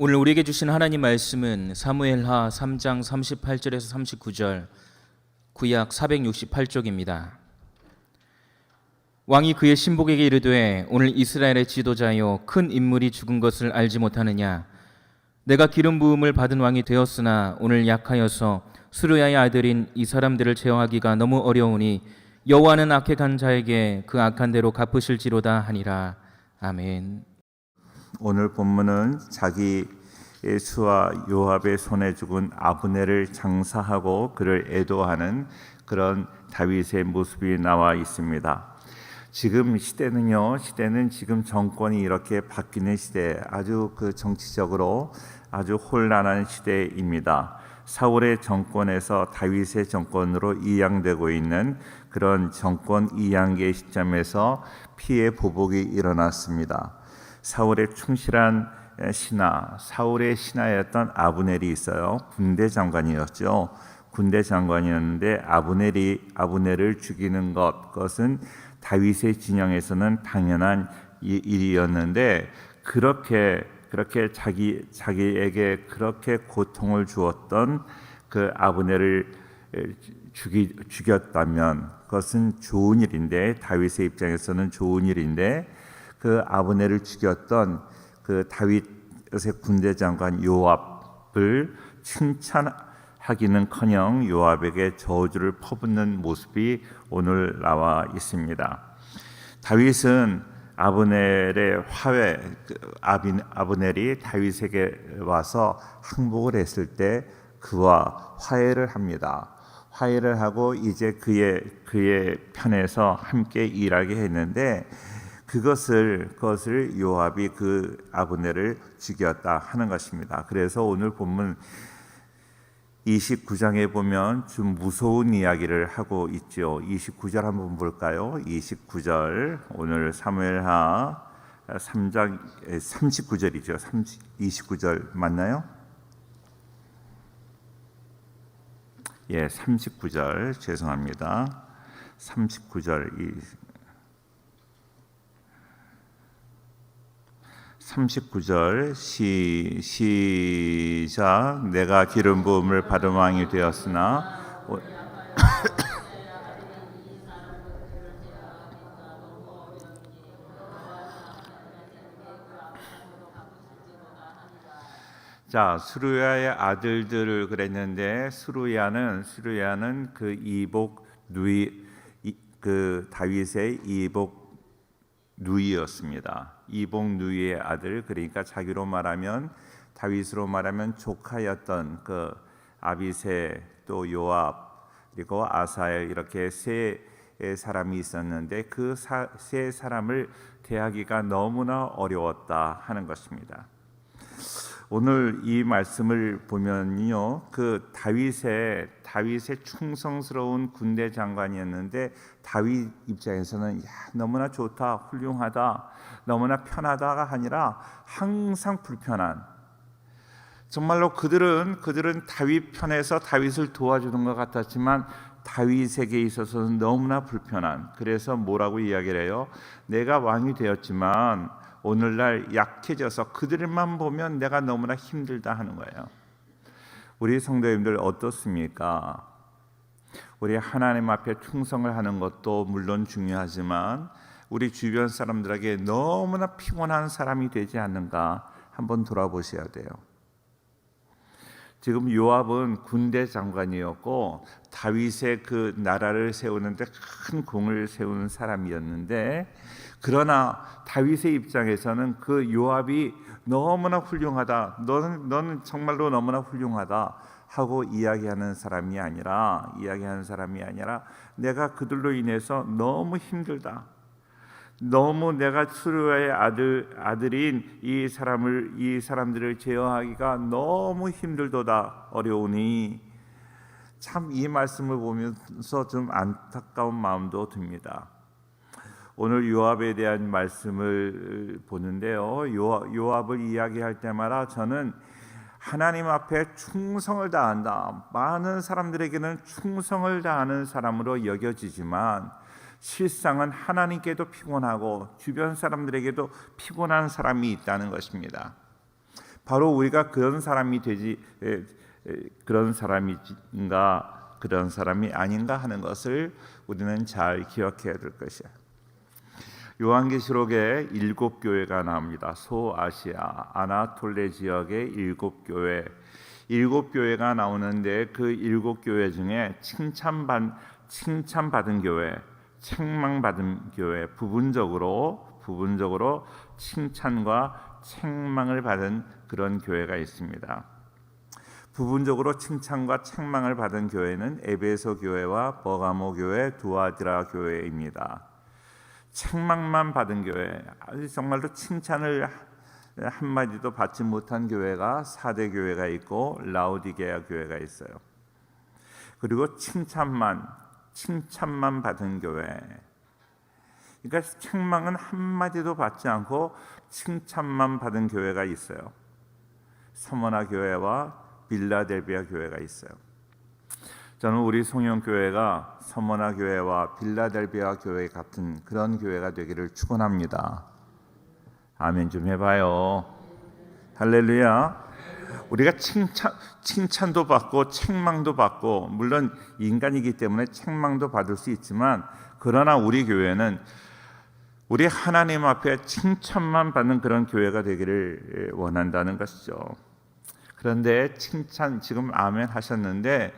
오늘 우리에게 주신 하나님 말씀은 사무엘하 3장 38절에서 39절, 구약 468쪽입니다. 왕이 그의 신복에게 이르되 오늘 이스라엘의 지도자여 큰 인물이 죽은 것을 알지 못하느냐? 내가 기름 부음을 받은 왕이 되었으나 오늘 약하여서 수르야의 아들인 이 사람들을 제어하기가 너무 어려우니 여호와는 악해 간 자에게 그 악한 대로 갚으실지로다 하니라. 아멘. 오늘 본문은 자기 수와 요압의 손에 죽은 아브넬을 장사하고 그를 애도하는 그런 다윗의 모습이 나와 있습니다. 지금 시대는 지금 정권이 이렇게 바뀌는 시대, 아주 정치적으로 아주 혼란한 시대입니다. 사울의 정권에서 다윗의 정권으로 이양되고 있는 그런 정권 이양의 시점에서 피해 보복이 일어났습니다. 사울의 충실한 사울의 신하였던 아브넬이 있어요. 군대 장관이었죠. 군대 장관이었는데 아브넬을 죽이는 그것은 다윗의 진영에서는 당연한 일이었는데 그렇게 자기에게 그렇게 고통을 주었던 그 아브넬을 죽였다면 그것은 좋은 일인데, 다윗의 입장에서는 좋은 일인데, 그 아브넬을 죽였던 그 다윗의 군대 장관 요압을 칭찬하기는커녕 요압에게 저주를 퍼붓는 모습이 오늘 나와 있습니다. 다윗은 아브넬이 다윗에게 와서 항복을 했을 때 그와 화해를 합니다. 화해를 하고 이제 그의 편에서 함께 일하게 했는데 그것을 요압이 그 아브넬을 죽였다 하는 것입니다. 그래서 오늘 본문 29장에 보면 좀 무서운 이야기를 하고 있죠. 29절 한번 볼까요? 29절, 오늘 사무엘하 3장 39절이죠. 29절 맞나요? 예, 39절 죄송합니다. 39절 시작. 내가 기름 부음을 받은 왕이 되었으나 자, 수르야의 아들들을 그랬는데 수르야는 그 이복 누이, 그 다윗의 이복 누이였습니다. 이복 누이의 아들, 그러니까 자기로 말하면 다윗으로 말하면 조카였던 그 아비새, 또 요압, 그리고 아사엘, 이렇게 세 사람이 있었는데 그 세 사람을 대하기가 너무나 어려웠다 하는 것입니다. 오늘 이 말씀을 보면요, 그 다윗의 충성스러운 군대 장관이었는데 다윗 입장에서는 너무나 좋다, 훌륭하다, 너무나 편하다가 아니라 항상 불편한, 정말로 그들은 다윗 편에서 다윗을 도와주는 것 같았지만 다윗에게 있어서는 너무나 불편한, 그래서 뭐라고 이야기를 해요? 내가 왕이 되었지만 오늘날 약해져서 그들만 보면 내가 너무나 힘들다 하는 거예요. 우리 성도님들 어떻습니까? 우리 하나님 앞에 충성을 하는 것도 물론 중요하지만 우리 주변 사람들에게 너무나 피곤한 사람이 되지 않는가 한번 돌아보셔야 돼요. 지금 요압은 군대 장관이었고 다윗의 그 나라를 세우는데 큰 공을 세우는 사람이었는데, 그러나 다윗의 입장에서는 그 요압이 너무나 훌륭하다, 너는 정말로 너무나 훌륭하다 하고 이야기하는 사람이 아니라 내가 그들로 인해서 너무 힘들다, 너무 내가 수르야의 아들인 이 사람들을 제어하기가 너무 힘들도다, 어려우니. 참 이 말씀을 보면서 좀 안타까운 마음도 듭니다. 오늘 요압에 대한 말씀을 보는데요, 요압을 이야기할 때마다 저는 하나님 앞에 충성을 다한다, 많은 사람들에게는 충성을 다하는 사람으로 여겨지지만 실상은 하나님께도 피곤하고 주변 사람들에게도 피곤한 사람이 있다는 것입니다. 바로 우리가 그런 사람이 되지 그런 사람인가 그런 사람이 아닌가 하는 것을 우리는 잘 기억해야 될 것이야. 요한계시록에 7교회가 나옵니다. 소아시아 아나톨레 지역의 7교회, 7교회가 나오는데 그 7교회 중에 칭찬받은 교회, 책망받은 교회, 부분적으로 칭찬과 책망을 받은 그런 교회가 있습니다. 부분적으로 칭찬과 책망을 받은 교회는 에베소 교회와 버가모 교회, 두아디라 교회입니다. 책망만 받은 교회, 정말로 칭찬을 한마디도 받지 못한 교회가 사대 교회가 있고 라오디게아 교회가 있어요. 그리고 칭찬만 받은 교회, 그러니까 책망은 한마디도 받지 않고 칭찬만 받은 교회가 있어요. 서머나 교회와 빌라델비아 교회가 있어요. 저는 우리 송영교회가 서머나 교회와 빌라델비아 교회 같은 그런 교회가 되기를 축원합니다. 아멘 좀 해봐요. 할렐루야. 우리가 칭찬도 받고 책망도 받고, 물론 인간이기 때문에 책망도 받을 수 있지만, 그러나 우리 교회는 우리 하나님 앞에 칭찬만 받는 그런 교회가 되기를 원한다는 것이죠. 그런데 칭찬, 지금 아멘 하셨는데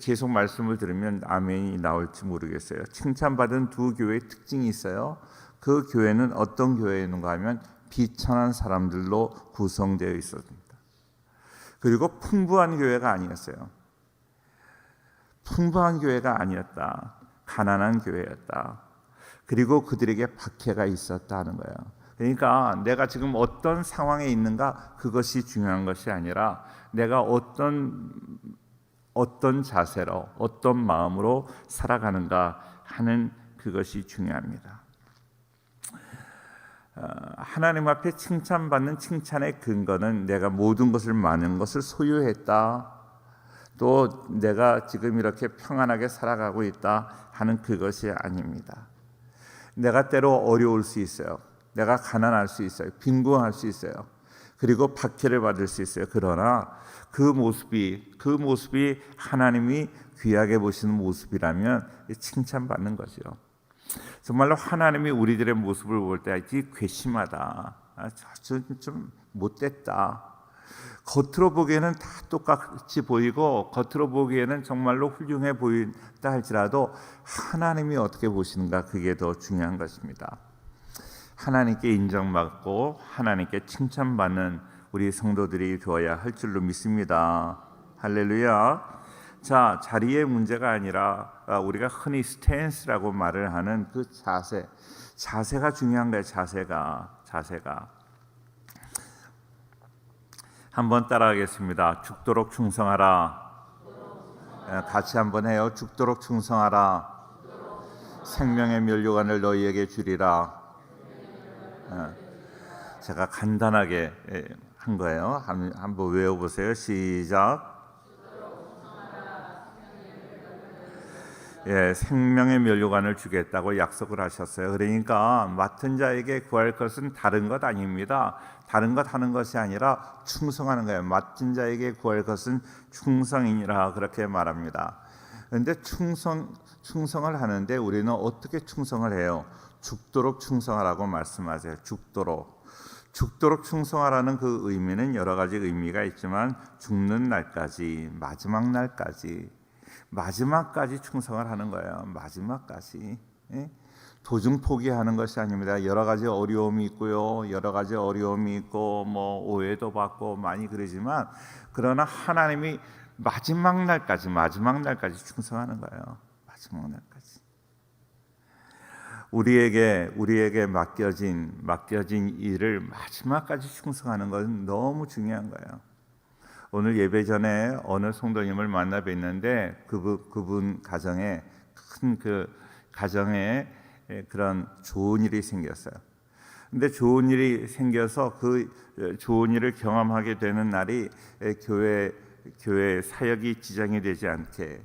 계속 말씀을 들으면 아멘이 나올지 모르겠어요. 칭찬받은 두 교회의 특징이 있어요. 그 교회는 어떤 교회인가 하면 비천한 사람들로 구성되어 있었습니다. 그리고 풍부한 교회가 아니었어요. 풍부한 교회가 아니었다. 가난한 교회였다. 그리고 그들에게 박해가 있었다 하는 거예요. 그러니까 내가 지금 어떤 상황에 있는가, 그것이 중요한 것이 아니라 내가 어떤 자세로, 어떤 마음으로 살아가는가 하는 그것이 중요합니다. 하나님 앞에 칭찬받는 칭찬의 근거는 내가 모든 것을, 많은 것을 소유했다, 또 내가 지금 이렇게 평안하게 살아가고 있다 하는 그것이 아닙니다. 내가 때로 어려울 수 있어요. 내가 가난할 수 있어요. 빈곤할 수 있어요. 그리고 박해를 받을 수 있어요. 그러나 그 모습이 하나님이 귀하게 보시는 모습이라면 칭찬받는 거죠. 정말로 하나님이 우리들의 모습을 볼 때 괘씸하다, 좀 못됐다, 겉으로 보기에는 다 똑같이 보이고 겉으로 보기에는 정말로 훌륭해 보인다 할지라도 하나님이 어떻게 보시는가, 그게 더 중요한 것입니다. 하나님께 인정받고 하나님께 칭찬받는 우리 성도들이 되어야 할 줄로 믿습니다. 할렐루야. 자, 자리의 문제가 아니라 우리가 흔히 스탠스라고 말을 하는 그 자세가 중요한 거예요. 자세가 한번 따라하겠습니다. 죽도록 충성하라. 같이 한번 해요. 죽도록 충성하라. 생명의 면류관을 너희에게 주리라. 제가 간단하게 한 거예요. 한번 외워보세요. 시작. 생명의 면류관을 주겠다고 약속을 하셨어요. 그러니까 맡은 자에게 구할 것은 다른 것 아닙니다. 다른 것 하는 것이 아니라 충성하는 거예요. 맡은 자에게 구할 것은 충성이니라, 그렇게 말합니다. 그런데 충성을 하는데 우리는 어떻게 충성을 해요? 죽도록 충성하라고 말씀하세요. 죽도록 충성하라는 그 의미는 여러 가지 의미가 있지만, 죽는 날까지, 마지막까지 충성을 하는 거예요. 마지막까지. 도중 포기하는 것이 아닙니다. 여러 가지 어려움이 있고 뭐 오해도 받고 많이 그러지만, 그러나 하나님이 마지막 날까지 충성하는 거예요. 마지막 날까지. 우리에게 맡겨진 일을 마지막까지 충성하는 것은 너무 중요한 거예요. 오늘 예배 전에 어느 성도님을 만나 뵀는데 그분 가정에 그런 좋은 일이 생겼어요. 근데 좋은 일이 생겨서 그 좋은 일을 경험하게 되는 날이 교회 사역이 지장이 되지 않게,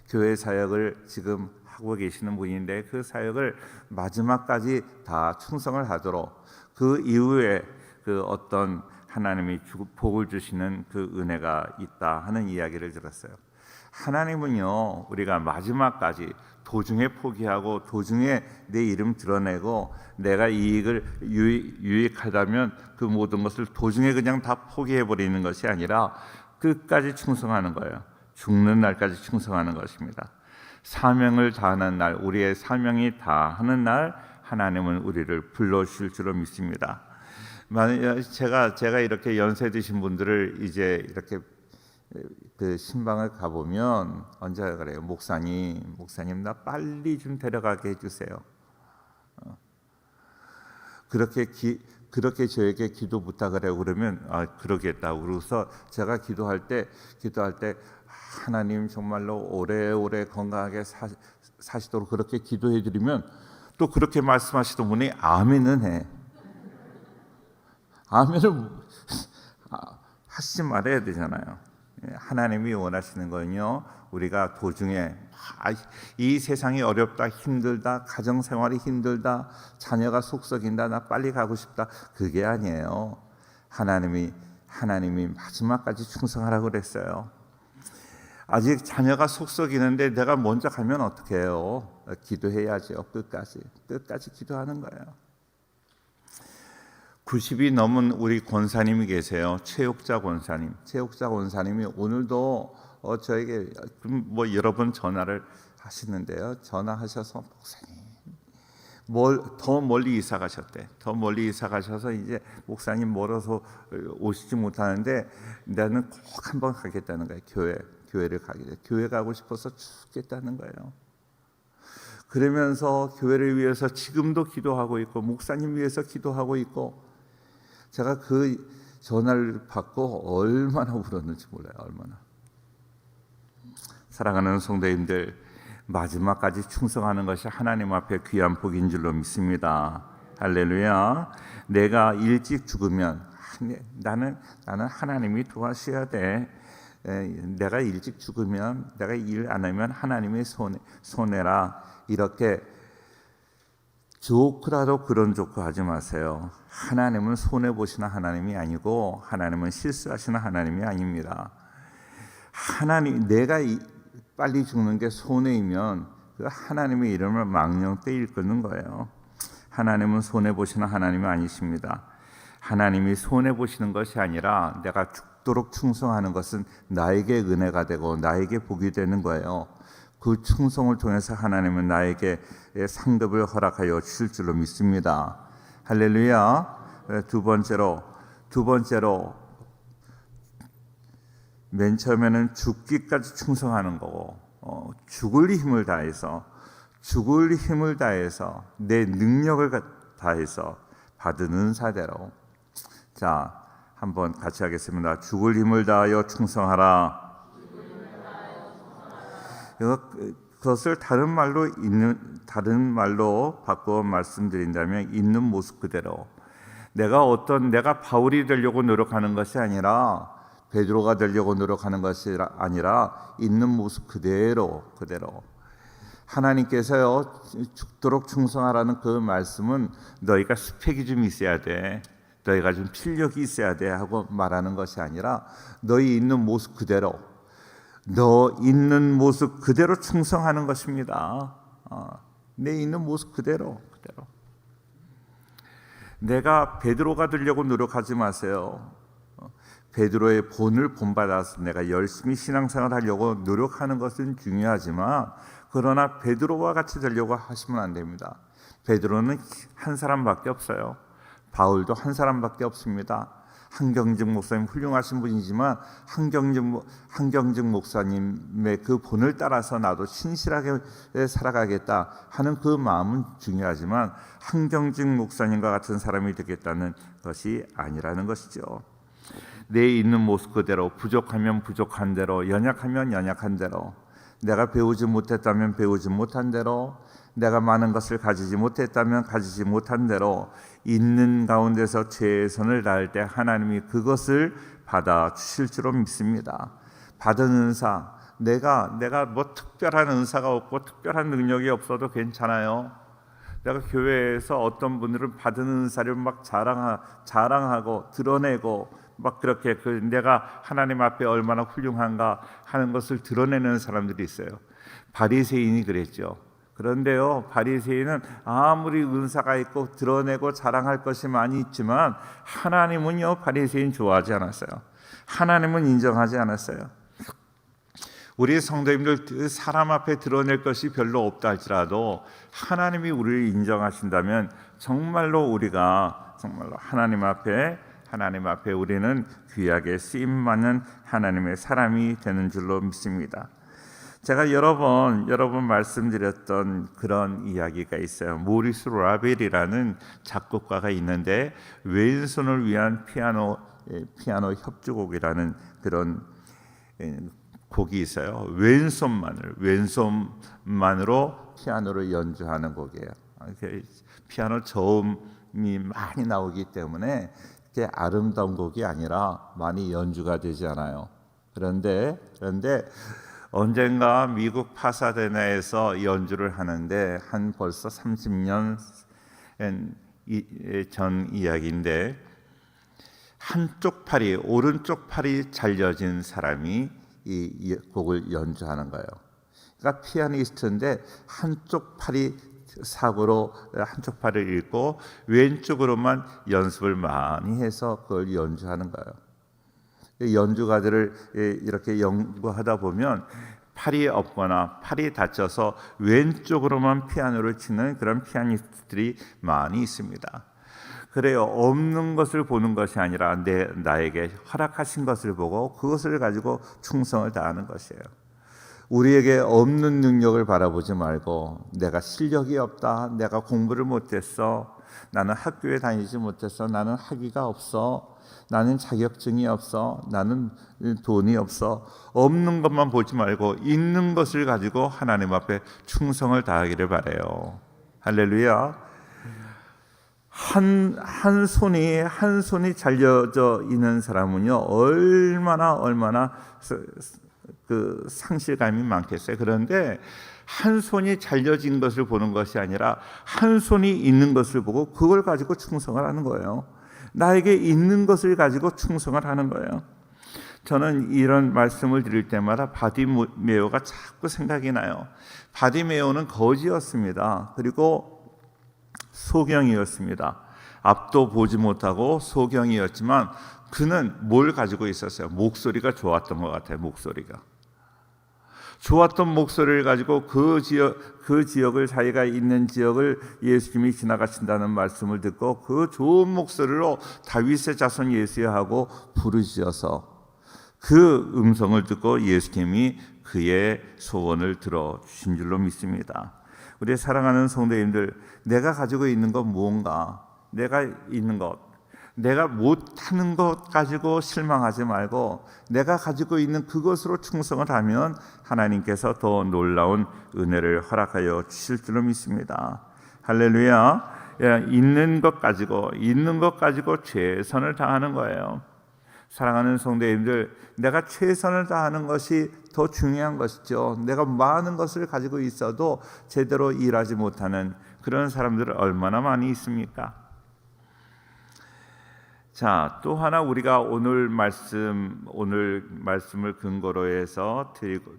교회 사역을 지금 하고 계시는 분인데 그 사역을 마지막까지 다 충성을 하도록, 그 이후에 그 어떤 하나님이 복을 주시는 그 은혜가 있다 하는 이야기를 들었어요. 하나님은요, 우리가 마지막까지 도중에 포기하고 도중에 내 이름 드러내고 내가 이익을 유익하다면 그 모든 것을 도중에 그냥 다 포기해 버리는 것이 아니라 끝까지 충성하는 거예요. 죽는 날까지 충성하는 것입니다. 사명을 다하는 날, 우리의 사명이 다하는 날 하나님은 우리를 불러주실 줄로 믿습니다. 제가 이렇게 연세 드신 분들을 이제 이렇게 그 신방을 가보면 언제 그래요? 목사님 나 빨리 좀 데려가게 해주세요. 그렇게 저에게 기도 부탁을 해요. 그러면 그러겠다고. 그래서 제가 기도할 때 하나님 정말로 오래오래 건강하게 사시도록 그렇게 기도해 드리면 또 그렇게 말씀하시던 분이 아멘은 해. 아멘을 하시지 말아야 되잖아요. 하나님이 원하시는 거는요, 우리가 도중에 이 세상이 어렵다, 힘들다, 가정생활이 힘들다, 자녀가 속썩인다, 나 빨리 가고 싶다, 그게 아니에요. 하나님이 마지막까지 충성하라고 그랬어요. 아직 자녀가 속썩이는데 내가 먼저 가면 어떻게 해요? 기도해야죠. 끝까지 기도하는 거예요. 90이 넘은 우리 권사님이 계세요. 최옥자 권사님이 오늘도 저에게 뭐 여러 번 전화를 하시는데요. 전화하셔서 목사님 더 멀리 이사 가셨대. 더 멀리 이사 가셔서 이제 목사님 멀어서 오시지 못하는데 나는 꼭 한번 가겠다는 거예요. 교회를 가게 돼. 교회 가고 싶어서 죽겠다는 거예요. 그러면서 교회를 위해서 지금도 기도하고 있고 목사님 위해서 기도하고 있고, 제가 그 전화를 받고 얼마나 울었는지 몰라요. 얼마나. 사랑하는 성도님들, 마지막까지 충성하는 것이 하나님 앞에 귀한 복인 줄로 믿습니다. 할렐루야. 내가 일찍 죽으면 나는 하나님이 도와주셔야 돼. 내가 일찍 죽으면, 내가 일 안 하면 하나님의 손해라. 이렇게 조크라도 그런 조크 하지 마세요. 하나님은 손해 보시는 하나님이 아니고 하나님은 실수하시는 하나님이 아닙니다. 내가 빨리 죽는 게 손해이면 그 하나님의 이름을 망령되이 일컫는 거예요. 하나님은 손해 보시는 하나님이 아니십니다. 하나님이 손해 보시는 것이 아니라 내가 죽도록 충성하는 것은 나에게 은혜가 되고 나에게 복이 되는 거예요. 그 충성을 통해서 하나님은 나에게 상급을 허락하여 주실 줄로 믿습니다. 할렐루야. 두 번째로 맨 처음에는 죽기까지 충성하는 거고, 죽을 힘을 다해서 내 능력을 다해서 받은 은사대로. 자, 한번 같이 하겠습니다. 죽을 힘을 다하여 충성하라. 그것을 다른 말로 바꿔 말씀드린다면 있는 모습 그대로, 내가 바울이 되려고 노력하는 것이 아니라 베드로가 되려고 노력하는 것이 아니라 있는 모습 그대로 하나님께서요, 죽도록 충성하라는 그 말씀은 너희가 스펙이 좀 있어야 돼, 너희가 좀 필력이 있어야 돼 하고 말하는 것이 아니라 너희 있는 모습 그대로, 너 있는 모습 그대로 충성하는 것입니다. 내 있는 모습 그대로. 내가 베드로가 되려고 노력하지 마세요. 베드로의 본을 본받아서 내가 열심히 신앙생활 하려고 노력하는 것은 중요하지만, 그러나 베드로와 같이 되려고 하시면 안 됩니다. 베드로는 한 사람밖에 없어요. 바울도 한 사람밖에 없습니다. 한경직 목사님 훌륭하신 분이지만 한경직 목사님의 그 본을 따라서 나도 신실하게 살아가겠다 하는 그 마음은 중요하지만 한경직 목사님과 같은 사람이 되겠다는 것이 아니라는 것이죠. 내 있는 모습 그대로, 부족하면 부족한 대로, 연약하면 연약한 대로, 내가 배우지 못했다면 배우지 못한 대로, 내가 많은 것을 가지지 못했다면 가지지 못한 대로 있는 가운데서 최선을 다할 때 하나님이 그것을 받아 주실 줄로 믿습니다. 받은 은사, 내가 뭐 특별한 은사가 없고 특별한 능력이 없어도 괜찮아요. 내가 교회에서 어떤 분들은 받은 은사를 막 자랑하고 드러내고 막 그렇게 내가 하나님 앞에 얼마나 훌륭한가 하는 것을 드러내는 사람들이 있어요. 바리새인이 그랬죠. 그런데요, 바리새인은 아무리 은사가 있고 드러내고 자랑할 것이 많이 있지만 하나님은요, 바리새인 좋아하지 않았어요. 하나님은 인정하지 않았어요. 우리 성도님들 사람 앞에 드러낼 것이 별로 없다 할지라도 하나님이 우리를 인정하신다면 정말로 우리가 정말로 하나님 앞에 우리는 귀하게 쓰임받는 하나님의 사람이 되는 줄로 믿습니다. 제가 여러 번 말씀드렸던 그런 이야기가 있어요. 모리스 라벨이라는 작곡가가 있는데 왼손을 위한 피아노 협주곡이라는 그런 곡이 있어요. 왼손만으로 피아노를 연주하는 곡이에요. 피아노 저음이 많이 나오기 때문에 이렇게 아름다운 곡이 아니라 많이 연주가 되지 않아요. 그런데 언젠가 미국 파사데나에서 연주를 하는데 한 벌써 30년 전 이야기인데 오른쪽 팔이 잘려진 사람이 이 곡을 연주하는 거예요. 그러니까 피아니스트인데 한쪽 팔이 사고로 한쪽 팔을 잃고 왼쪽으로만 연습을 많이 해서 그걸 연주하는 거예요. 연주가들을 이렇게 연구하다 보면 팔이 없거나 팔이 다쳐서 왼쪽으로만 피아노를 치는 그런 피아니스트들이 많이 있습니다. 그래요. 없는 것을 보는 것이 아니라 나에게 허락하신 것을 보고 그것을 가지고 충성을 다하는 것이에요. 우리에게 없는 능력을 바라보지 말고 내가 실력이 없다, 내가 공부를 못했어, 나는 학교에 다니지 못했어, 나는 학위가 없어, 나는 자격증이 없어, 나는 돈이 없어, 없는 것만 보지 말고 있는 것을 가지고 하나님 앞에 충성을 다하기를 바라요. 할렐루야. 한 손이 잘려져 있는 사람은요 얼마나 그 상실감이 많겠어요. 그런데 한 손이 잘려진 것을 보는 것이 아니라 한 손이 있는 것을 보고 그걸 가지고 충성을 하는 거예요. 나에게 있는 것을 가지고 충성을 하는 거예요. 저는 이런 말씀을 드릴 때마다 바디메오가 자꾸 생각이 나요. 바디메오는 거지였습니다. 그리고 소경이었습니다. 앞도 보지 못하고 소경이었지만 그는 뭘 가지고 있었어요? 목소리가 좋았던 것 같아요. 목소리가 좋았던 목소리를 가지고 그 지역을 자기가 있는 지역을 예수님이 지나가신다는 말씀을 듣고 그 좋은 목소리로 다윗의 자손 예수야하고 부르짖어서 그 음성을 듣고 예수님이 그의 소원을 들어주신 줄로 믿습니다. 우리 사랑하는 성도님들, 내가 가지고 있는 것 무언가, 내가 있는 것, 내가 못하는 것 가지고 실망하지 말고 내가 가지고 있는 그것으로 충성을 하면 하나님께서 더 놀라운 은혜를 허락하여 주실 줄로 믿습니다. 할렐루야. 있는 것 가지고 최선을 다하는 거예요. 사랑하는 성도님들, 내가 최선을 다하는 것이 더 중요한 것이죠. 내가 많은 것을 가지고 있어도 제대로 일하지 못하는 그런 사람들은 얼마나 많이 있습니까? 자, 또 하나 우리가 오늘 말씀을 근거로 해서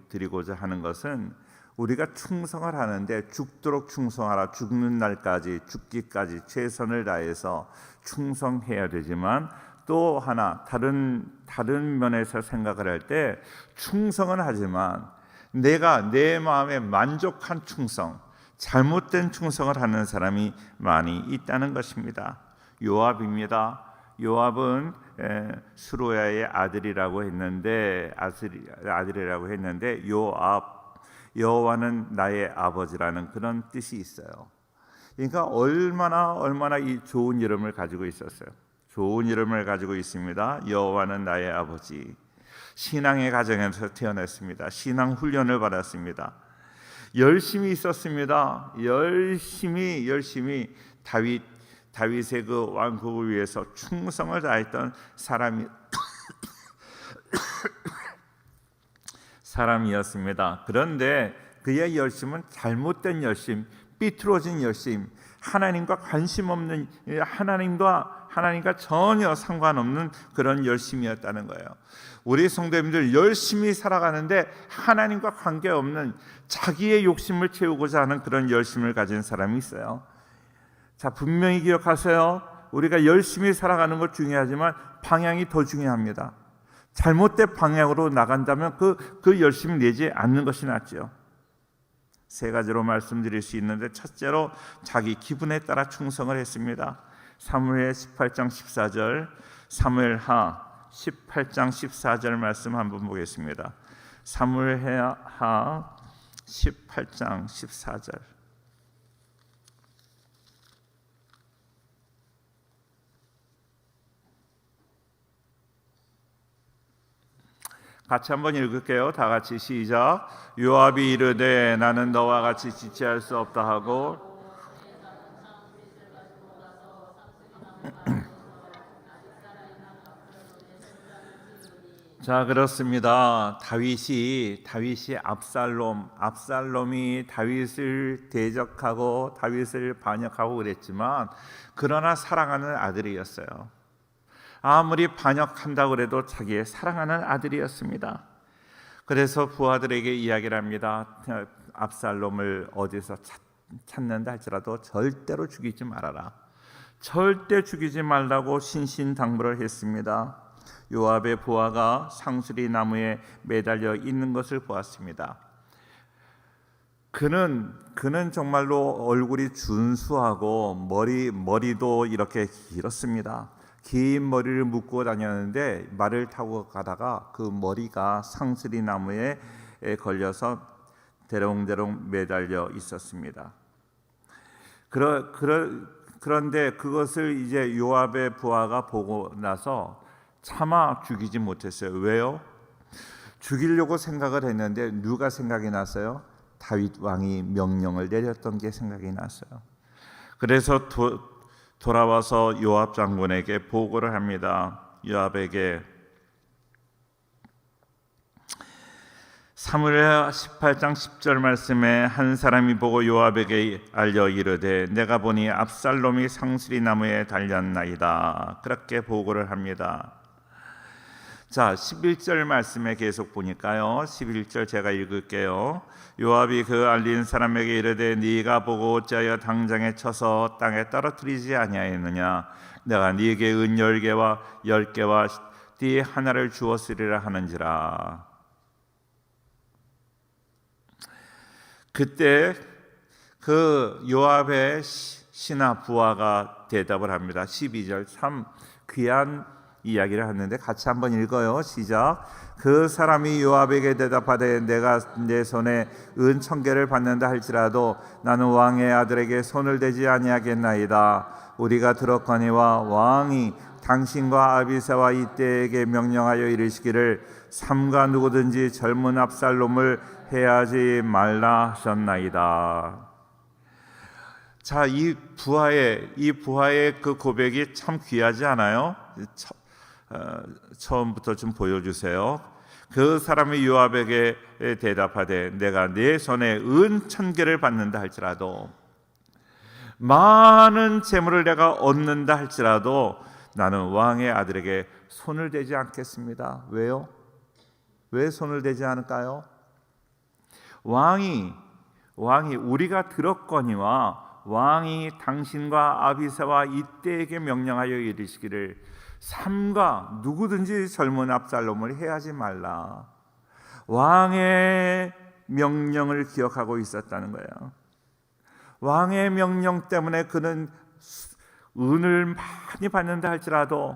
드리고자 하는 것은 우리가 충성을 하는데 죽도록 충성하라, 죽는 날까지, 죽기까지 최선을 다해서 충성해야 되지만 또 하나 다른 면에서 생각을 할 때 충성은 하지만 내가 내 마음에 만족한 충성, 잘못된 충성을 하는 사람이 많이 있다는 것입니다. 요압입니다. 요압은 수로야의 아들이라고 했는데 여호와는 나의 아버지라는 그런 뜻이 있어요. 그러니까 얼마나 이 좋은 이름을 가지고 있었어요. 좋은 이름을 가지고 있습니다. 여호와는 나의 아버지. 신앙의 가정에서 태어났습니다. 신앙 훈련을 받았습니다. 열심히 있었습니다. 열심히 다윗의 그 왕국을 위해서 충성을 다했던 사람이었습니다. 그런데 그의 열심은 잘못된 열심, 삐뚤어진 열심, 하나님과 관심 없는, 하나님과 전혀 상관없는 그런 열심이었다는 거예요. 우리 성도님들 열심히 살아가는데 하나님과 관계없는 자기의 욕심을 채우고자 하는 그런 열심을 가진 사람이 있어요. 자, 분명히 기억하세요. 우리가 열심히 살아가는 것 중요하지만 방향이 더 중요합니다. 잘못된 방향으로 나간다면 그 열심히 내지 않는 것이 낫죠. 세 가지로 말씀드릴 수 있는데, 첫째로 자기 기분에 따라 충성을 했습니다. 사무엘 18장 14절, 사무엘하 18장 14절 말씀 한번 보겠습니다. 사무엘하 18장 14절. 같이 한번 읽을게요. 다 같이 시작. 요압이 이르되 나는 너와 같이 지체할 수 없다 하고 자, 그렇습니다. 다윗이 압살롬이 다윗을 대적하고 다윗을 반역하고 그랬지만, 그러나 사랑하는 아들이었어요. 아무리 반역한다고 해도 자기의 사랑하는 아들이었습니다. 그래서 부하들에게 이야기를 합니다. 압살롬을 어디서 찾는다 할지라도 절대로 죽이지 말아라. 절대 죽이지 말라고 신신당부를 했습니다. 요압의 부하가 상수리 나무에 매달려 있는 것을 보았습니다. 그는 정말로 얼굴이 준수하고 머리도 이렇게 길었습니다. 긴 머리를 묶고 다녔는데 말을 타고 가다가 그 머리가 상수리 나무에 걸려서 대롱대롱 매달려 있었습니다. 그런데 그것을 이제 요압의 부하가 보고 나서 차마 죽이지 못했어요. 왜요? 죽이려고 생각을 했는데 누가 생각이 났어요? 다윗 왕이 명령을 내렸던 게 생각이 났어요. 그래서 돌아와서 요압 장군에게 보고를 합니다. 요압에게 사무엘 18장 10절 말씀에 한 사람이 보고 요압에게 알려 이르되 내가 보니 압살롬이 상수리 나무에 달렸나이다. 그렇게 보고를 합니다. 자, 11절 말씀에 계속 보니까요. 11절 제가 읽을게요. 요압이 그 알린 사람에게 이르되 네가 보고 어찌하여 당장에 쳐서 땅에 떨어뜨리지 아니하였느냐. 내가 네게 은 10개와 10개와 띠 하나를 주었으리라 하는지라. 그때 그 요압의 신하 부하가 대답을 합니다. 12절 참 귀한 이야기를 하는데 같이 한번 읽어요. 시작. 그 사람이 요압에게 대답하되 내가 내 손에 은 1000개를 받는다 할지라도 나는 왕의 아들에게 손을 대지 아니하겠나이다. 우리가 들었거니와 왕이 당신과 아비새와 이때에게 명령하여 이르시기를 삼가 누구든지 젊은 압살롬을 해하지 말라 하셨나이다. 자, 이 부하의 그 고백이 참 귀하지 않아요? 처음부터 좀 보여주세요. 그 사람이 요압에게 대답하되 내가 내 손에 은 1000개를 받는다 할지라도 많은 재물을 내가 얻는다 할지라도 나는 왕의 아들에게 손을 대지 않겠습니다. 왜요? 왜 손을 대지 않을까요? 왕이 우리가 들었거니와 왕이 당신과 아비새와 이때에게 명령하여 이르시기를 삼가 누구든지 젊은 압살롬을 해하지 말라. 왕의 명령을 기억하고 있었다는 거예요. 왕의 명령 때문에 그는 은을 많이 받는다 할지라도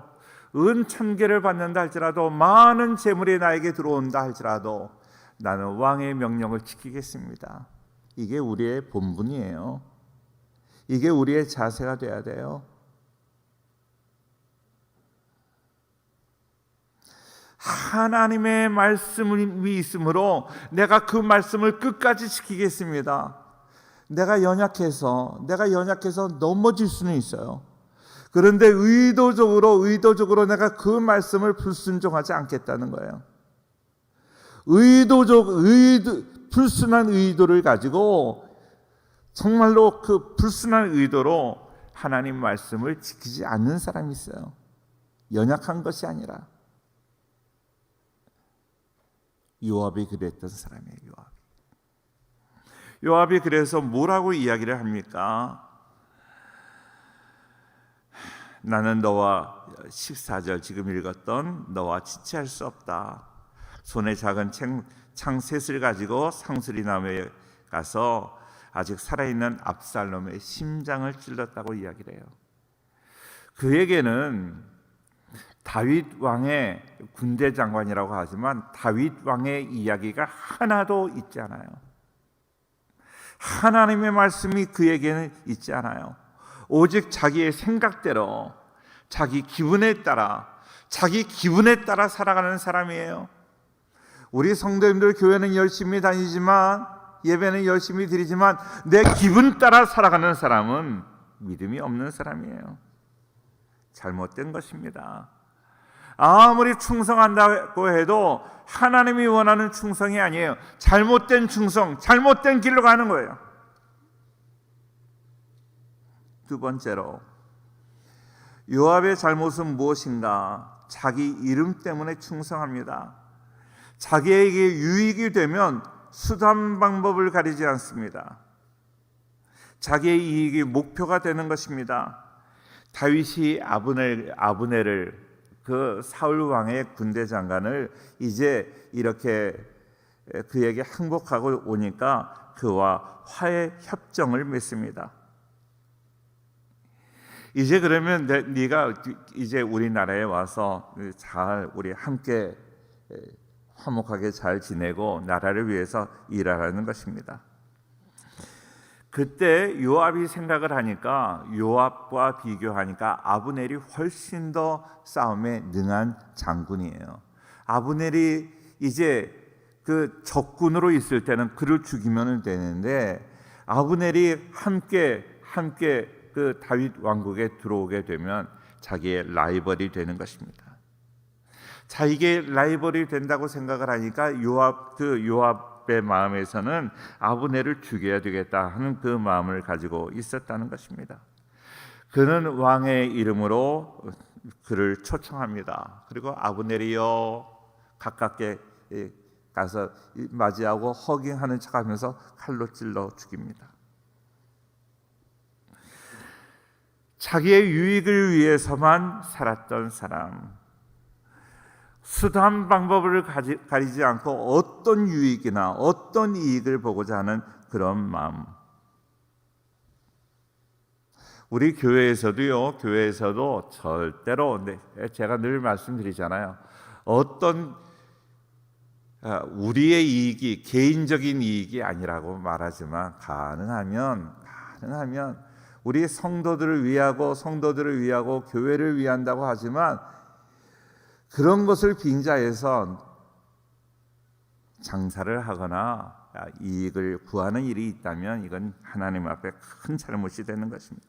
은 1000개를 받는다 할지라도 많은 재물이 나에게 들어온다 할지라도 나는 왕의 명령을 지키겠습니다. 이게 우리의 본분이에요. 이게 우리의 자세가 돼야 돼요. 하나님의 말씀이 있으므로 내가 그 말씀을 끝까지 지키겠습니다. 내가 연약해서 넘어질 수는 있어요. 그런데 의도적으로 내가 그 말씀을 불순종하지 않겠다는 거예요. 불순한 의도를 가지고 정말로 그 불순한 의도로 하나님 말씀을 지키지 않는 사람이 있어요. 연약한 것이 아니라. 요압이 그랬던 사람이에요. 요압이 그래서 뭐라고 이야기를 합니까? 나는 너와 14절 지금 읽었던 너와 지체할 수 없다. 손에 작은 창 셋을 가지고 상수리 나무에 가서 아직 살아있는 압살롬의 심장을 찔렀다고 이야기를 해요. 그에게는 다윗 왕의 군대 장관이라고 하지만 다윗 왕의 이야기가 하나도 있지 않아요. 하나님의 말씀이 그에게는 있지 않아요. 오직 자기의 생각대로 자기 기분에 따라 살아가는 사람이에요. 우리 성도님들 교회는 열심히 다니지만 예배는 열심히 드리지만 내 기분 따라 살아가는 사람은 믿음이 없는 사람이에요. 잘못된 것입니다. 아무리 충성한다고 해도 하나님이 원하는 충성이 아니에요. 잘못된 충성, 잘못된 길로 가는 거예요. 두 번째로 요압의 잘못은 무엇인가? 자기 이름 때문에 충성합니다. 자기에게 유익이 되면 수단 방법을 가리지 않습니다. 자기의 이익이 목표가 되는 것입니다. 다윗이 아브넬을 그 사울 왕의 군대 장관을 이제 이렇게 그에게 항복하고 오니까 그와 화해 협정을 맺습니다. 이제 그러면 네가 이제 우리나라에 와서 잘 우리 함께 화목하게 잘 지내고 나라를 위해서 일하라는 것입니다. 그때 요압이 생각을 하니까 요압과 비교하니까 아브넬이 훨씬 더 싸움에 능한 장군이에요. 아브넬이 이제 그 적군으로 있을 때는 그를 죽이면 되는데 아브넬이 함께 그 다윗 왕국에 들어오게 되면 자기의 라이벌이 되는 것입니다. 자기의 라이벌이 된다고 생각을 하니까 요압의 마음에서는 아브넬을 죽여야 되겠다 하는 그 마음을 가지고 있었다는 것입니다. 그는 왕의 이름으로 그를 초청합니다. 그리고 아브넬이여 가깝게 가서 맞이하고 허깅하는 척하면서 칼로 찔러 죽입니다. 자기의 유익을 위해서만 살았던 사람, 수단 방법을 가리지 않고 어떤 유익이나 어떤 이익을 보고자 하는 그런 마음. 우리 교회에서도 절대로 제가 늘 말씀드리잖아요. 어떤 우리의 이익이 개인적인 이익이 아니라고 말하지만 가능하면 우리 성도들을 위하고 교회를 위한다고 하지만 그런 것을 빙자해서 장사를 하거나 이익을 구하는 일이 있다면 이건 하나님 앞에 큰 잘못이 되는 것입니다.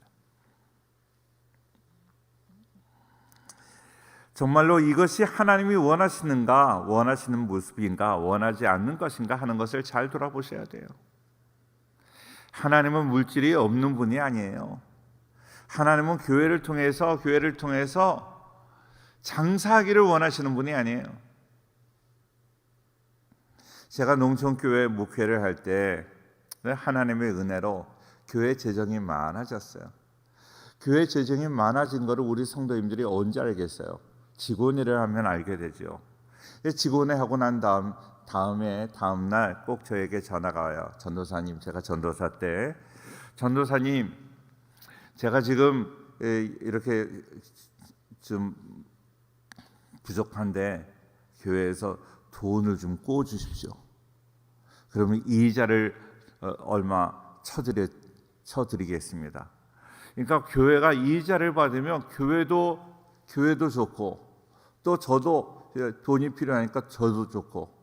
정말로 이것이 하나님이 원하시는 모습인가, 원하지 않는 것인가 하는 것을 잘 돌아보셔야 돼요. 하나님은 물질이 없는 분이 아니에요. 하나님은 교회를 통해서 장사하기를 원하시는 분이 아니에요. 제가 농촌교회 목회를 할 때 하나님의 은혜로 교회 재정이 많아졌어요. 교회 재정이 많아진 것을 우리 성도님들이 언제 알겠어요? 직원회를 하면 알게 되죠. 직원회 하고 난 다음날 꼭 저에게 전화가 와요. 전도사님, 제가 전도사 때 전도사님, 제가 지금 이렇게 좀 부족한데 교회에서 돈을 좀 꿔 주십시오. 그러면 이자를 얼마 쳐드리겠습니다. 그러니까 교회가 이자를 받으면 교회도 좋고 또 저도 돈이 필요하니까 저도 좋고.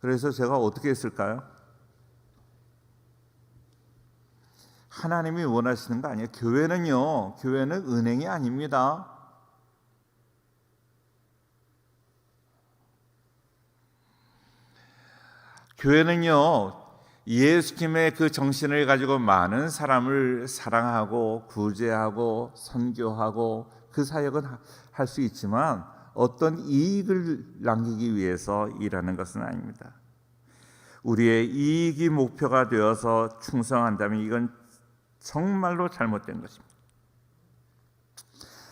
그래서 제가 어떻게 했을까요? 하나님이 원하시는 거 아니에요. 교회는 은행이 아닙니다. 교회는요, 예수님의 그 정신을 가지고 많은 사람을 사랑하고 구제하고 선교하고 그 사역은 할 수 있지만 어떤 이익을 남기기 위해서 일하는 것은 아닙니다. 우리의 이익이 목표가 되어서 충성한다면 이건 정말로 잘못된 것입니다.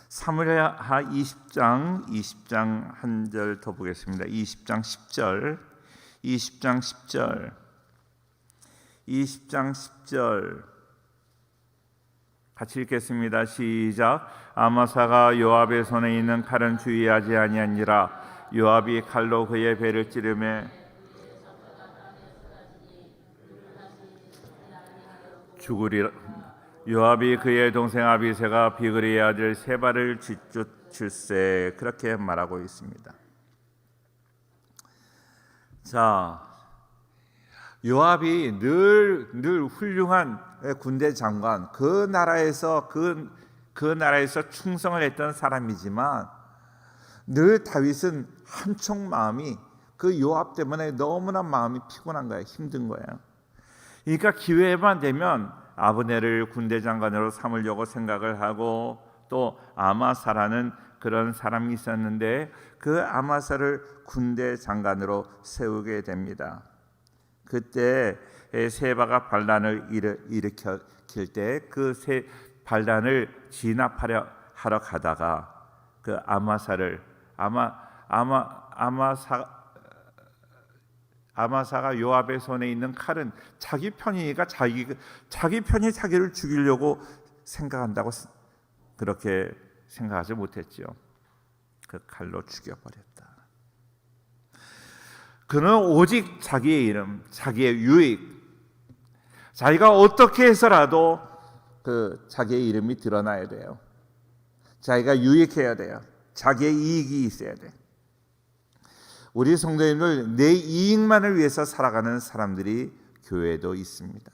사무엘하 20장 한 절 더 보겠습니다. 20장 10절 같이 읽겠습니다. 시작. 아마사가 요압의 손에 있는 칼은 주의하지 아니하니라. 요압이 칼로 그의 배를 찌르매 죽으리라. 요압이 그의 동생 아비새가 비그리의 아들 세바를 짓쫓을세. 그렇게 말하고 있습니다. 자, 요압이 늘 훌륭한 군대 장관, 그 나라에서 충성을 했던 사람이지만 늘 다윗은 한쪽 마음이 그 요압 때문에 너무나 마음이 피곤한 거예요. 힘든 거예요. 그러니까 기회만 되면 아브넬을 군대 장관으로 삼으려고 생각을 하고 또 아마사라는 그런 사람이 있었는데 그 아마사를 군대 장관으로 세우게 됩니다. 그때 세바가 반란을 일으킬 때 그 반란을 진압하려 가다가 그 아마사가 요압의 손에 있는 칼은 자기 편이니까 자기 편이 자기를 죽이려고 생각한다고 그렇게 생각하지 못했지요. 그 칼로 죽여버렸다. 그는 오직 자기의 이름, 자기의 유익, 자기가 어떻게 해서라도 그 자기의 이름이 드러나야 돼요. 자기가 유익해야 돼요. 자기의 이익이 있어야 돼. 우리 성도님들, 내 이익만을 위해서 살아가는 사람들이 교회에도 있습니다.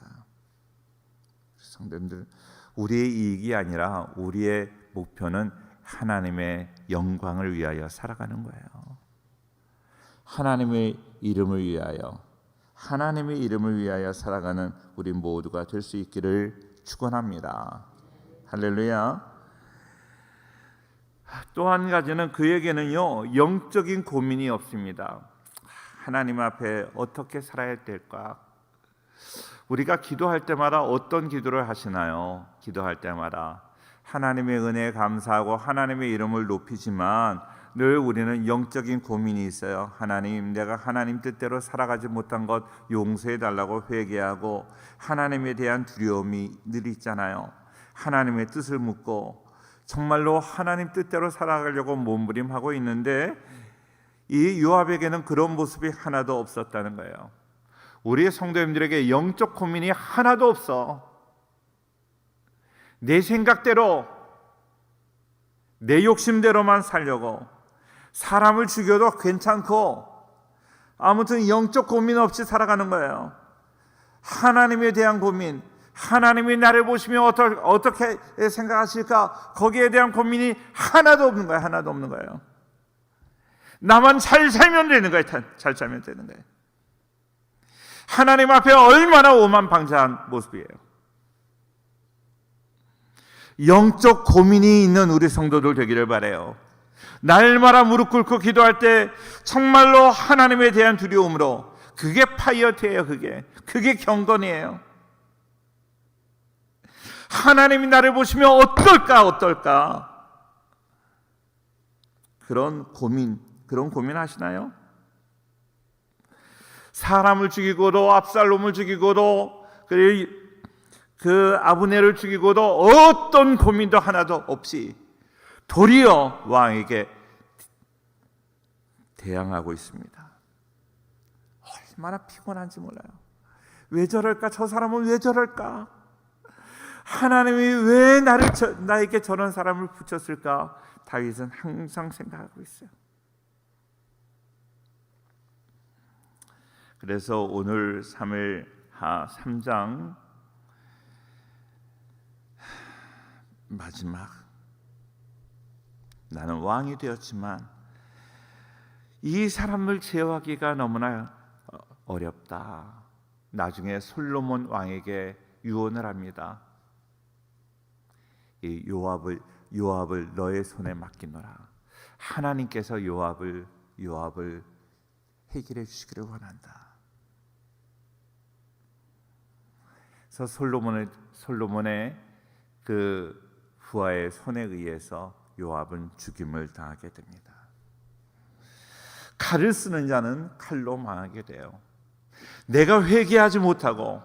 성도님들, 우리의 이익이 아니라 우리의 목표는 하나님의 영광을 위하여 살아가는 거예요. 하나님의 이름을 위하여 살아가는 우리 모두가 될 수 있기를 축원합니다. 할렐루야. 또 한 가지는 그에게는요 영적인 고민이 없습니다. 하나님 앞에 어떻게 살아야 될까? 우리가 기도할 때마다 어떤 기도를 하시나요? 기도할 때마다 하나님의 은혜에 감사하고 하나님의 이름을 높이지만 늘 우리는 영적인 고민이 있어요. 하나님, 내가 하나님 뜻대로 살아가지 못한 것 용서해 달라고 회개하고 하나님에 대한 두려움이 늘 있잖아요. 하나님의 뜻을 묻고 정말로 하나님 뜻대로 살아가려고 몸부림하고 있는데 이 요압에게는 그런 모습이 하나도 없었다는 거예요. 우리 성도님들에게 영적 고민이 하나도 없어. 내 생각대로 내 욕심대로만 살려고 사람을 죽여도 괜찮고 아무튼 영적 고민 없이 살아가는 거예요. 하나님에 대한 고민, 하나님이 나를 보시면 어떻게 생각하실까? 거기에 대한 고민이 하나도 없는 거예요. 하나도 없는 거예요. 나만 잘 살면 되는 거예요. 잘 살면 되는 거예요. 하나님 앞에 얼마나 오만방자한 모습이에요. 영적 고민이 있는 우리 성도들 되기를 바라요. 날마다 무릎 꿇고 기도할 때 정말로 하나님에 대한 두려움으로, 그게 파이어트예요. 그게 경건이에요. 하나님이 나를 보시면 어떨까? 그런 고민 하시나요? 사람을 죽이고도 압살롬을 죽이고도 그 아브넬을 죽이고도 어떤 고민도 하나도 없이 도리어 왕에게 대항하고 있습니다. 얼마나 피곤한지 몰라요. 왜 저럴까? 저 사람은 왜 저럴까? 하나님이 왜 나에게 저런 사람을 붙였을까? 다윗은 항상 생각하고 있어요. 그래서 오늘 사무엘하 3장 마지막, 나는 왕이 되었지만 이 사람을 제어하기가 너무나 어렵다. 나중에 솔로몬 왕에게 유언을 합니다. 이 요압을 너의 손에 맡기노라. 하나님께서 요압을 해결해 주시기를 원한다. 그래서 솔로몬의 그 부하의 손에 의해서 요압은 죽임을 당하게 됩니다. 칼을 쓰는 자는 칼로 망하게 돼요. 내가 회개하지 못하고,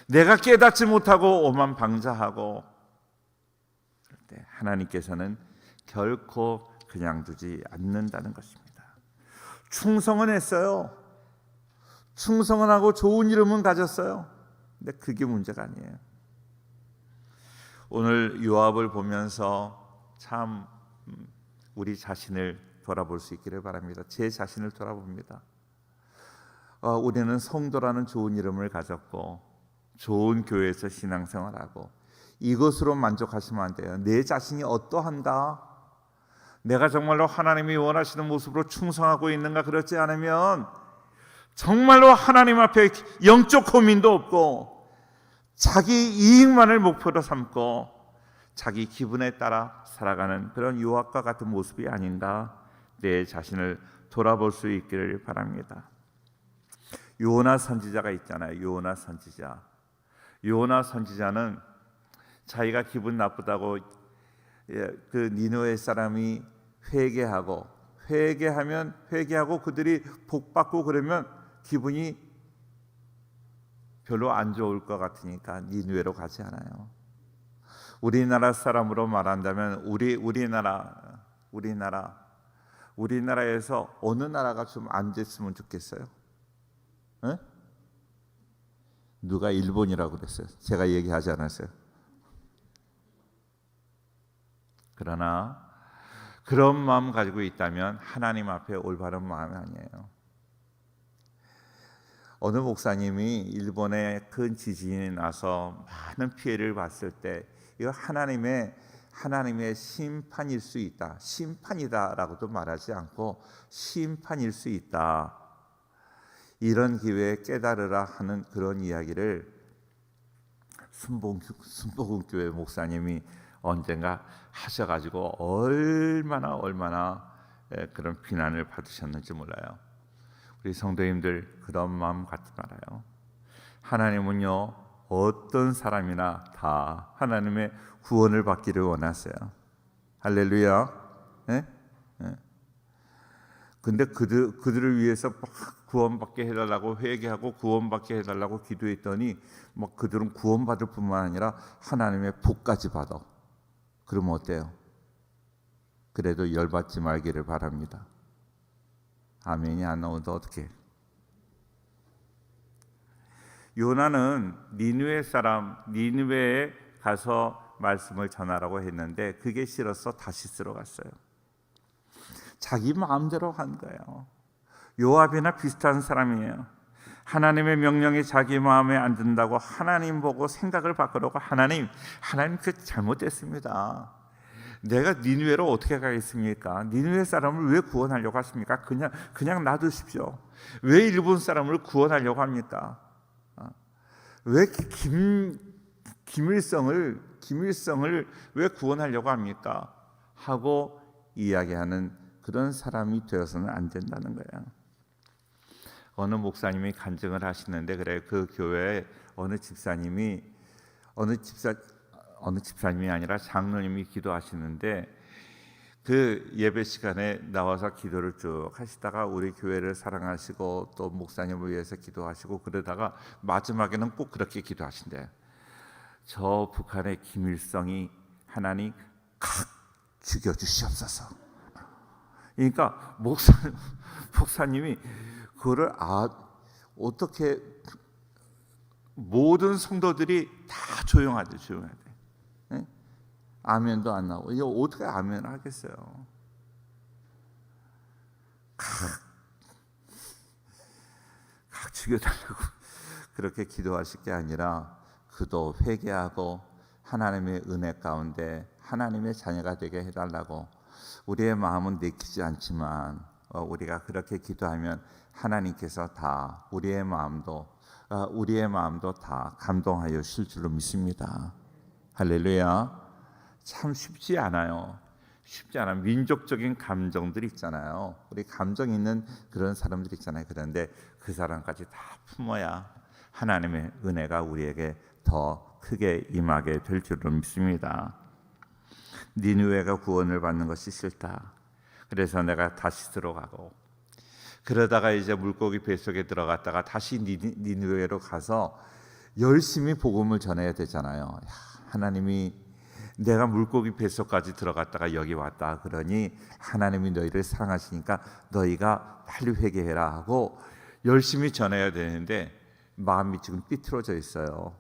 내가 깨닫지 못하고 오만방자하고, 그럴 때 하나님께서는 결코 그냥 두지 않는다는 것입니다. 충성은 했어요. 충성은 하고 좋은 이름은 가졌어요. 근데 그게 문제가 아니에요. 오늘 요압을 보면서 참 우리 자신을 돌아볼 수 있기를 바랍니다. 제 자신을 돌아봅니다. 우리는 성도라는 좋은 이름을 가졌고 좋은 교회에서 신앙생활하고 이것으로 만족하시면 안 돼요. 내 자신이 어떠한가? 내가 정말로 하나님이 원하시는 모습으로 충성하고 있는가? 그렇지 않으면 정말로 하나님 앞에 영적 고민도 없고 자기 이익만을 목표로 삼고 자기 기분에 따라 살아가는 그런 요압과 같은 모습이 아닌가? 내 자신을 돌아볼 수 있기를 바랍니다. 요나 선지자가 있잖아요. 요나 선지자는 자기가 기분 나쁘다고 그 니느웨 사람이 회개하고 그들이 복 받고 그러면 기분이 별로 안 좋을 것 같으니까 니느웨로 가지 않아요. 우리나라 사람으로 말한다면 우리나라에서 어느 나라가 좀 안 됐으면 좋겠어요? 에? 누가 일본이라고 그랬어요? 제가 얘기하지 않았어요. 그러나 그런 마음 가지고 있다면 하나님 앞에 올바른 마음이 아니에요. 어느 목사님이 일본에 큰 지진이 나서 많은 피해를 봤을 때 이거 하나님의 심판일 수 있다. 심판이다라고도 말하지 않고 심판일 수 있다. 이런 기회에 깨달으라 하는 그런 이야기를 순복음교회 목사님이 언젠가 하셔가지고 얼마나 그런 비난을 받으셨는지 몰라요. 우리 성도님들 그런 마음 갖지 말아요. 하나님은요 어떤 사람이나 다 하나님의 구원을 받기를 원하세요. 할렐루야. 예? 예. 근데 그들을 위해서 막 구원받게 해달라고 회개하고 구원받게 해달라고 기도했더니 막 그들은 구원받을 뿐만 아니라 하나님의 복까지 받아. 그러면 어때요? 그래도 열받지 말기를 바랍니다. 아멘이 안 나오는데 어떻게? 요나는 니느웨에 가서 말씀을 전하라고 했는데 그게 싫어서 다시스로 갔어요. 자기 마음대로 한 거예요. 요압이나 비슷한 사람이에요. 하나님의 명령이 자기 마음에 안 든다고 하나님 보고 생각을 바꾸려고 하나님 그 잘못됐습니다. 내가 니느웨로 어떻게 가겠습니까? 니느웨 사람을 왜 구원하려고 하십니까? 그냥 놔두십시오. 왜 일본 사람을 구원하려고 합니까? 왜 김일성을 왜 구원하려고 합니까? 하고 이야기하는 그런 사람이 되어서는 안 된다는 거예요. 어느 목사님이 간증을 하시는데 그래 그 교회에 어느 집사님이 아니라 장로님이 기도하시는데 그 예배 시간에 나와서 기도를 쭉 하시다가 우리 교회를 사랑하시고 또 목사님을 위해서 기도하시고 그러다가 마지막에는 꼭 그렇게 기도하신대요. 저 북한의 김일성이 하나님 칵 죽여주시옵소서. 그러니까 목사님이 그거를 어떻게 모든 성도들이 다 조용하대. 네? 아멘도 안 나오고 이거 어떻게 아멘을 하겠어요? 각 죽여달라고 그렇게 기도하실 게 아니라 그도 회개하고 하나님의 은혜 가운데 하나님의 자녀가 되게 해달라고 우리의 마음은 내키지 않지만 우리가 그렇게 기도하면 하나님께서 다 우리의 마음도 다 감동하여 주실 줄로 믿습니다. 할렐루야. 참 쉽지 않아요. 민족적인 감정들 있잖아요. 우리 감정 있는 그런 사람들 있잖아요. 그런데 그 사람까지 다 품어야 하나님의 은혜가 우리에게 더 크게 임하게 될 줄로 믿습니다. 니느웨가 구원을 받는 것이 싫다. 그래서 내가 다시 들어가고, 그러다가 이제 물고기 뱃속에 들어갔다가 다시 니느웨로 가서 열심히 복음을 전해야 되잖아요. 하나님이 내가 물고기 뱃속까지 들어갔다가 여기 왔다 그러니 하나님이 너희를 사랑하시니까 너희가 빨리 회개해라 하고 열심히 전해야 되는데 마음이 지금 삐뚤어져 있어요.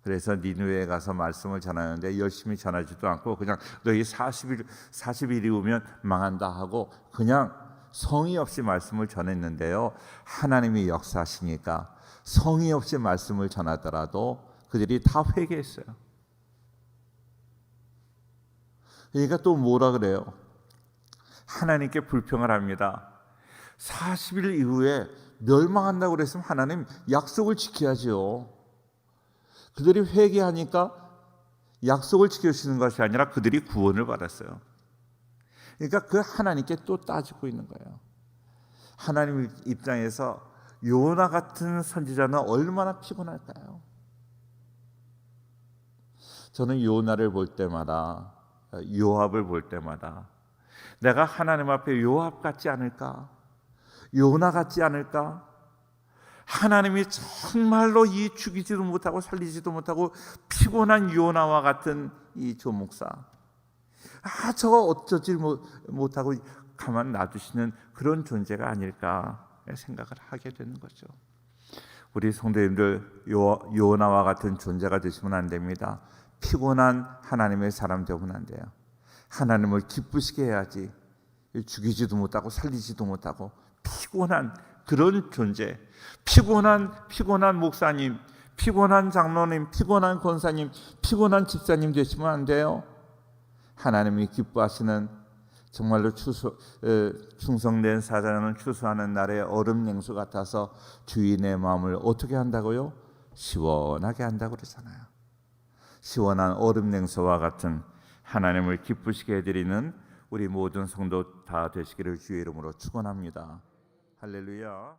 그래서 니느웨에 가서 말씀을 전하는데 열심히 전하지도 않고 그냥 너희 40일이 오면 망한다 하고 그냥 성의 없이 말씀을 전했는데요. 하나님이 역사하시니까 성의 없이 말씀을 전하더라도 그들이 다 회개했어요. 그러니까 또 뭐라 그래요? 하나님께 불평을 합니다. 40일 이후에 멸망한다고 그랬으면 하나님 약속을 지켜야죠. 그들이 회개하니까 약속을 지켜주시는 것이 아니라 그들이 구원을 받았어요. 그러니까 그 하나님께 또 따지고 있는 거예요. 하나님 입장에서 요나 같은 선지자는 얼마나 피곤할까요? 저는 요나를 볼 때마다, 요압을 볼 때마다 내가 하나님 앞에 요압 같지 않을까? 요나 같지 않을까? 하나님이 정말로 이 죽이지도 못하고 살리지도 못하고 피곤한 요나와 같은 이 조목사, 저거 어쩌지 못하고 가만 놔두시는 그런 존재가 아닐까 생각을 하게 되는 거죠. 우리 성도님들 요나와 같은 존재가 되시면 안 됩니다. 피곤한 하나님의 사람 되면 안 돼요. 하나님을 기쁘시게 해야지. 죽이지도 못하고 살리지도 못하고 피곤한 그런 존재, 피곤한 목사님, 피곤한 장로님, 피곤한 권사님, 피곤한 집사님 되시면 안 돼요. 하나님이 기뻐하시는 정말로 충성된 사자는 추수하는 날에 얼음 냉수 같아서 주인의 마음을 어떻게 한다고요? 시원하게 한다고 그러잖아요. 시원한 얼음 냉수와 같은 하나님을 기쁘시게 해드리는 우리 모든 성도 다 되시기를 주의 이름으로 축원합니다. 할렐루야.